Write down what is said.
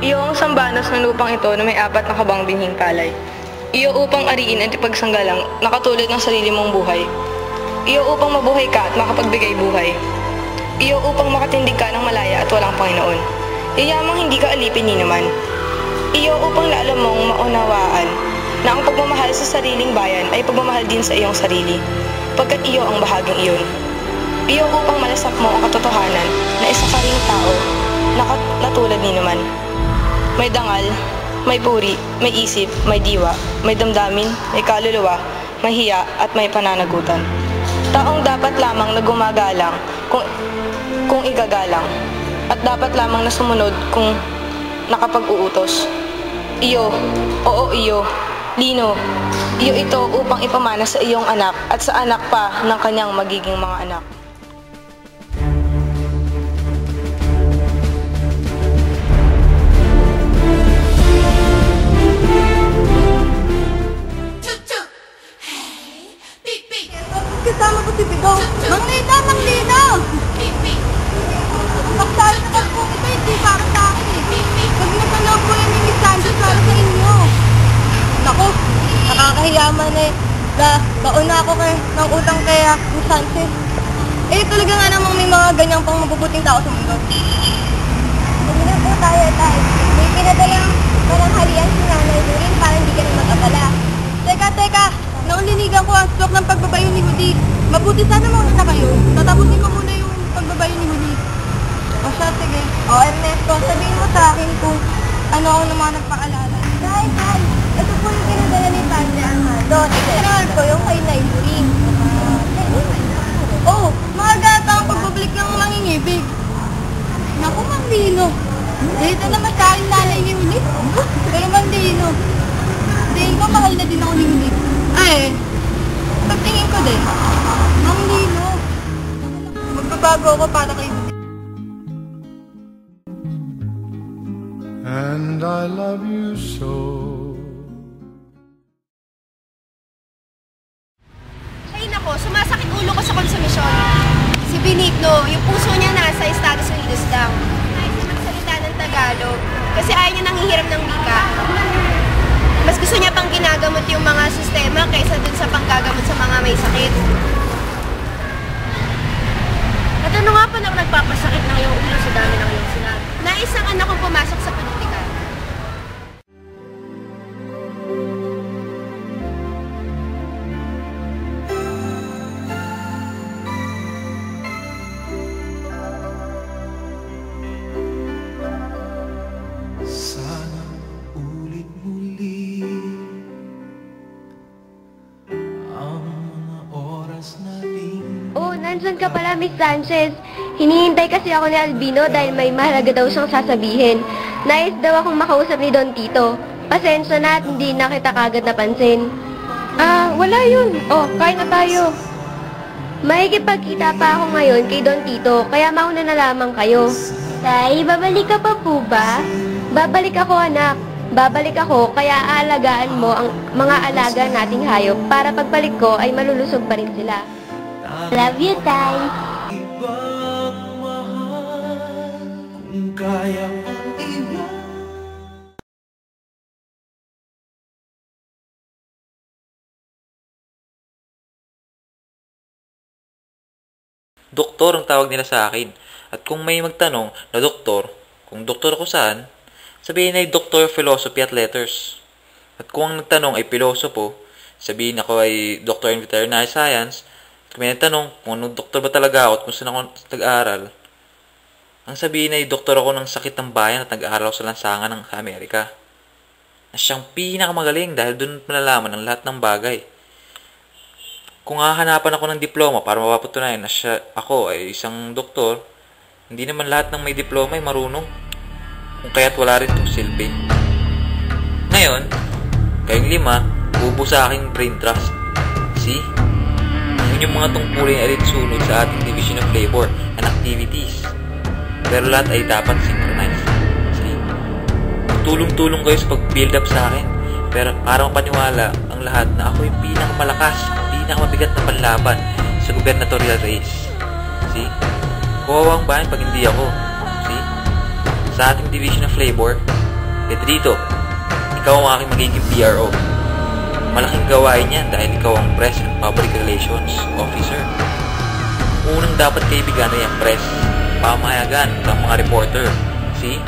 Iyo ang sambanos ng lupang ito na may 4 na kabang binhing palay. Iyo upang ariin at ipagsanggalang nakatulad ng sarili mong buhay. Iyo upang mabuhay ka at makapagbigay buhay. Iyo upang makatindig ka ng malaya at walang Panginoon. Iyamang hindi ka alipin ni naman. Iyo upang lalo mong maunawaan na ang pagmamahal sa sariling bayan ay pagmamahal din sa iyong sarili, pagkat iyo ang bahaging iyon. Iyo upang malasak mo ang katotohanan na isa ka ring tao na tulad ni naman. May dangal, may puri, may isip, may diwa, may damdamin, may kaluluwa, may hiya at may pananagutan. Taong dapat lamang na gumagalang kung igagalang, at dapat lamang na sumunod kung nakapag-uutos. Iyo, oo iyo, Lino, iyo ito upang ipamana sa iyong anak at sa anak pa ng kanyang magiging mga anak. Kasama ko si Bigaw. Mang Lino! Paksahan na lang po ito, hindi para sa akin eh. Pag natanong po yan ni Miss Sanchez para sa inyo. Naku, nakakahiyaman eh. Baon na ako ng utang kaya Miss Sanchez. Eh, talaga nga namang may mga ganyang pang mabubuting tao sa mundo. Hindi na po tayo. May pinadalang halian si Nanay Lurin para hindi ka na mag-abala. Teka! Naulinigan ko ang stroke ng pagbabayo ni Hudi. Mabuti sana mauna na kayo. Tatapusin ko muna yung pagbabayo ni Hudi. O siya, sige. O Ernesto, sabihin mo sa akin kung ano ako naman nagpaalala. Dahil, ito po yung pinadala ni Padre Armando. Ito ko yung kay Nailuring. Oh, magata ang pagbabalik ng mangingibig. Naku, Mang Lino. Dito naman sa akin nanay ni Hudi. Pero Mang Lino, tingin ko mahal na din ako ni Hudi. Ay, pagtingin ko din. Mang Lino, magbabago ako para kay Hudi. And I love you so. Ay nako, sumasakit ulo ko sa konsumisyon. Si Benigno, yung puso niya nasa Estados Unidos lang. Ayos na magsalita ng Tagalog kasi ayaw niya nanghihiram ng wika. Mas gusto niya pang ginagamot yung mga sistema kaysa dun sa panggagamot sa mga may sakit. At ano nga pa na nagpapasakit ng iyong ulo sa dami ng iyong sinabi? Nais ng anak kong pumasok sa politika. Sana ulit muli ang mga oras natin. Oh, nandyan ka pala, Miss Sanchez. Hinihintay kasi ako ni Albino dahil may mahalaga daw siyang sasabihin. Nais daw akong makausap ni Don Tito. Pasensya na at hindi na kita kagad napansin. Wala yun. Oh, kain na tayo. Makikipagkita pa ako ngayon kay Don Tito, kaya mauna na lamang kayo. Tay, babalik ka pa po ba? Babalik ako, anak. Babalik ako, kaya aalagaan mo ang mga alaga nating hayop para pagbalik ko ay malulusog pa rin sila. Love you, Tay. Ibang mahal kung kaya mong iwan. Doktor ang tawag nila sa akin. At kung may magtanong na doktor, kung doktor ako saan, sabihin ay Doctor Philosophy at Letters. At kung ang nagtanong ay pilosopo, sabihin ako ay Doctor in Veterinary Science. At kung may nagtanong kung anong doktor ba talaga ako at kung saan ako nag-aaral, ang sabihin ay doktor ako ng sakit ng bayan at nag-aaral ako sa lansangan ng Amerika. Na siyang pinakamagaling dahil doon malalaman ang lahat ng bagay. Kung hahanapan ako ng diploma para mapapatunayan na ako ay isang doktor, hindi naman lahat ng may diploma ay marunong. Kung kaya't wala rin itong silbi. Ngayon, kayong 5, ubo sa aking brain trust. See? Yun yung mga tungkulin ay sunod sa ating division of labor and activities. Pero lahat ay dapat synchronized. See? Tulong-tulong kayo sa pag-build up sa akin. Pero para mapaniwala ang lahat na ako yung pinakamalakas, pinakamabigat na panlaban sa gubernatorial race. See? Kawawa ang bayan pag hindi ako. See? Sa ating division of labor, Pedrito, ikaw ang aking magiging PRO. Malaking gawain yan dahil ikaw ang Press and Public Relations Officer. Unang dapat kaibigan ay ang press, pamahayagan ng mga reporter. See?